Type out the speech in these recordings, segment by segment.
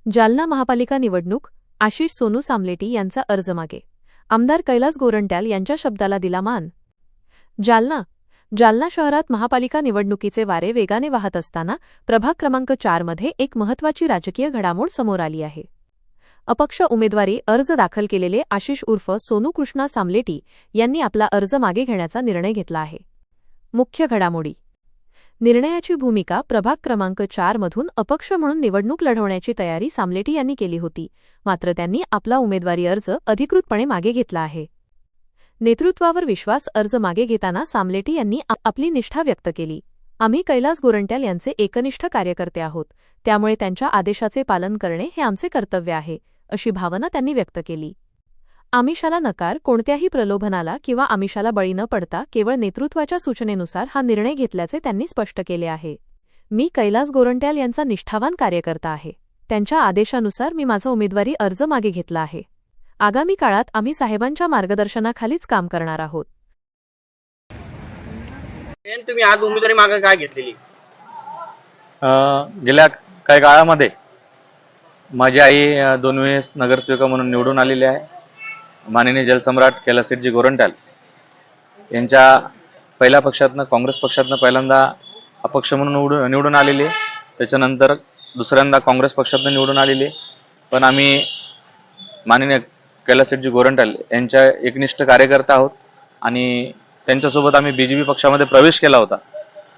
जालना महापालिका निवडणूक आशिष सोनू सामलेटी यांचा अर्ज मागे. आमदार कैलास गोरंट्याल यांच्या शब्दाला दिला मान. जालना शहरात महापालिका निवडणुकीचे वारे वेगाने वाहत असताना प्रभाग क्रमांक 4 मध्ये एक महत्त्वाची राजकीय घडामोड समोर आली आहे. अपक्ष उमेदवारी अर्ज दाखल केलेले आशिष उर्फ सोनू कृष्णा सामलेटी यांनी आपला अर्ज मागे घेण्याचा निर्णय घेतला आहे. मुख्य घडामोडी. निर्णयाची भूमिका. प्रभाग क्रमांक 4 मधून अपक्ष म्हणून निवडणूक लढवण्याची तयारी सामलेटी यांनी केली होती, मात्र त्यांनी आपला उमेदवारी अर्ज अधिकृतपणे मागे घेतला आहे. नेतृत्वावर विश्वास. अर्ज मागे घेताना सामलेटी यांनी आपली निष्ठा व्यक्त केली. आम्ही कैलास गोरंट्याल यांचे एकनिष्ठ कार्यकर्ते आहोत, त्यामुळे त्यांच्या आदेशाचे पालन करणे हे आमचे कर्तव्य आहे, अशी भावना त्यांनी व्यक्त केली. आमिषाला नकार. कोणत्याही प्रलोभनाला किंवा आमिषाला बळी न पडता केवळ नेतृत्वाच्या सूचनेनुसार हा निर्णय घेतल्याचे त्यांनी स्पष्ट केले आहे. मी कैलास गोरंट्याल यांचा निष्ठावान कार्यकर्ता आहे. त्यांच्या आदेशानुसार मी माझा उमेदवारी अर्ज मागे घेतला आहे. आगामी काळात आम्ही साहेबांच्या मार्गदर्शनाखालीच काम करणार आहोत. तुम्ही आज उमेदवारी मागे काय घेतलेली? गेल्या काही काळामध्ये माझी आई 2 वेळेस नगरसेविका म्हणून निवडून आलेली आहे. माननीय जलसम्राट कैलासजी गोरंट्याल यांच्या पहिल्या पक्षातनं, काँग्रेस पक्षातनं पहिल्यांदा अपक्ष म्हणून निवडून आलेले, त्याच्यानंतर दुसऱ्यांदा काँग्रेस पक्षातनं निवडून आलेले. पण आम्ही माननीय कैलासजी गोरंट्याल यांच्या एकनिष्ठ कार्यकर्ते आहोत आणि त्यांच्यासोबत आम्ही बीजेपी पक्षामध्ये प्रवेश केला होता.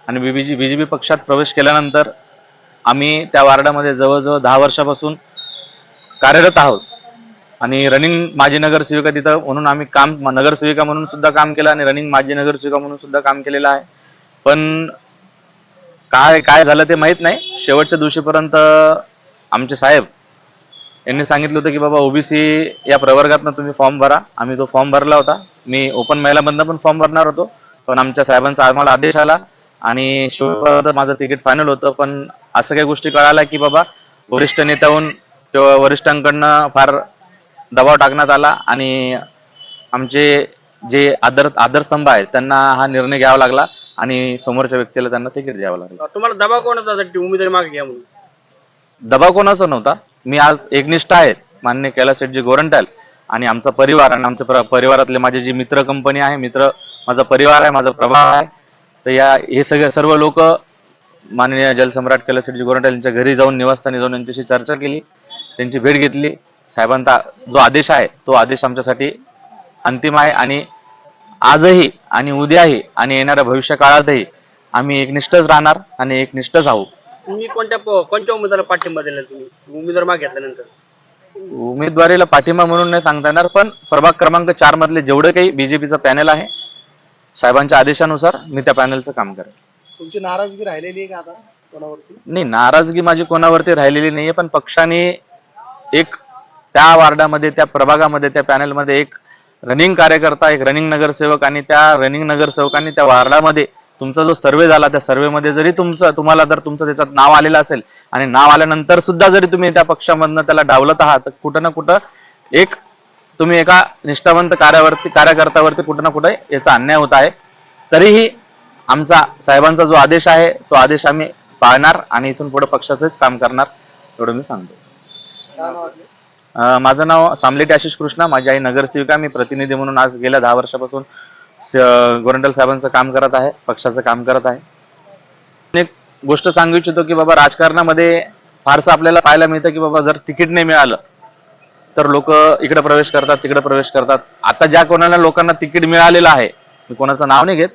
आणि बीजेपी पक्षात प्रवेश केल्यानंतर आम्ही त्या वार्डामध्ये जवळजवळ 10 वर्षापासून कार्यरत आहोत. आणि रनिंग माजी नगरसेविका तिथं म्हणून आम्ही नगरसेविका म्हणून सुद्धा काम केलं आणि रनिंग माजी नगरसेविका म्हणून सुद्धा काम केलेलं आहे. पण काय झालं ते माहीत नाही. शेवटच्या दिवशीपर्यंत आमचे साहेब यांनी सांगितलं होतं की बाबा ओबीसी या प्रवर्गातनं तुम्ही फॉर्म भरा. आम्ही तो फॉर्म भरला होता. मी ओपन महिलामधनं पण फॉर्म भरणार होतो, पण आमच्या साहेबांचा आम्हाला आदेश आला आणि शेवटपर्यंत माझं तिकीट फायनल होतं. पण असं काही गोष्टी कळाल्या की बाबा वरिष्ठ नेत्याहून किंवा वरिष्ठांकडनं फार दबाव टाकण्यात आला आणि आमचे जे आदरस्तंभ आहेत त्यांना हा निर्णय घ्यावा लागला आणि समोरच्या व्यक्तीला त्यांना तिकीट द्यावं लागलं. तुम्हाला दबाव कोणाचा उमेदवारी मागे घ्या म्हणून? दबाव कोणाचा नव्हता. मी आज एकनिष्ठ आहेत माननीय कैलासजी गोरंट्याल आणि आमचा परिवार आणि आमच्या परिवारातले माझे जे मित्र कंपनी आहे, माझा परिवार आहे, माझा प्रभाव आहे. तर हे सर्व लोक माननीय जलसम्राट कैलासजी गोरंट्याल यांच्या घरी जाऊन, निवासस्थानी जाऊन यांच्याशी चर्चा केली, त्यांची भेट घेतली. साहेबांचा जो आदेश आहे तो आदेश आमच्यासाठी अंतिम आहे आणि आजही आणि उद्याही आणि येणाऱ्या भविष्य काळातही आम्ही एकनिष्ठच राहणार आणि एकनिष्ठच आहोत. तुम्ही कोणत्या उमेदवाराला पाठिंबा दिला? तुम्ही उमेदवार मागे घेतल्यानंतर उमेदवारीला पाठिंबा म्हणून नाही सांगता येणार, पण प्रभाग क्रमांक 4 मधले जेवढे काही बीजेपीचं पॅनल आहे, साहेबांच्या आदेशानुसार मी त्या पॅनलचं काम करेन. तुमची नाराजगी राहिलेली आहे का आता कोणावरती? नाही, नाराजगी माझी कोणावरती राहिलेली नाहीये, पण पक्षाने एक त्या वार्डामध्ये, त्या प्रभागामध्ये, त्या पॅनलमध्ये एक रनिंग कार्यकर्ता, एक रनिंग नगरसेवक आणि त्या रनिंग नगरसेवकांनी त्या वार्डामध्ये तुमचा जो सर्वे झाला, त्या सर्वेमध्ये जरी तुम्हाला जर तुमचं त्याच्यात नाव आलेलं असेल आणि नाव आल्यानंतर सुद्धा जरी तुम्ही त्या पक्षामधनं त्याला डावलत आहात, तर कुठं ना कुठं तुम्ही एका निष्ठावंत कार्यकर्त्यावरती कुठं ना कुठं याचा अन्याय होत आहे. तरीही आमचा साहेबांचा जो आदेश आहे तो आदेश आम्ही पाळणार आणि इथून पुढे पक्षाचंच काम करणार, एवढं मी सांगतो. माझं नाव सामलेटी आशिष कृष्णा. माझी आई नगरसेविका. मी प्रतिनिधी म्हणून आज गेल्या 10 वर्षापासून गोरंट्याल साहेबांचं काम करत आहे, पक्षाचं काम करत आहे. एक गोष्ट सांगू इच्छितो की बाबा राजकारणामध्ये फारसं आपल्याला पाहायला मिळतं की बाबा जर तिकीट नाही मिळालं तर लोक इकडे प्रवेश करतात, तिकडे प्रवेश करतात. आता ज्या कोणाला लोकांना तिकीट मिळालेलं आहे, मी कोणाचं नाव नाही घेत,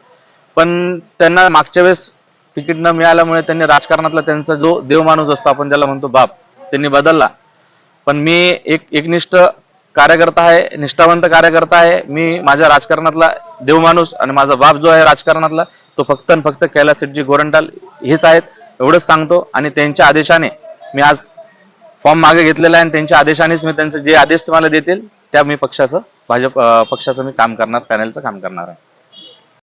पण त्यांना मागच्या वेळेस तिकीट न मिळाल्यामुळे त्यांनी राजकारणातला त्यांचा जो देवमाणूस असतो, आपण ज्याला म्हणतो बाप, त्यांनी बदलला. पण मी एकनिष्ठ कार्यकर्ता आहे, निष्ठावंत कार्यकर्ता आहे. मी माझ्या राजकारणातला देवमाणूस आणि माझा बाप जो आहे राजकारणातला, तो फक्त आणि फक्त कैलासजी गोरंट्याल हेच आहेत, एवढंच सांगतो. आणि त्यांच्या आदेशाने मी आज फॉर्म मागे घेतलेला आहे आणि त्यांच्या आदेशानेच मी त्यांचे जे आदेश तुम्हाला देतील त्या मी भाजप पक्षाचं मी काम करणार, पॅनलचं काम करणार आहे.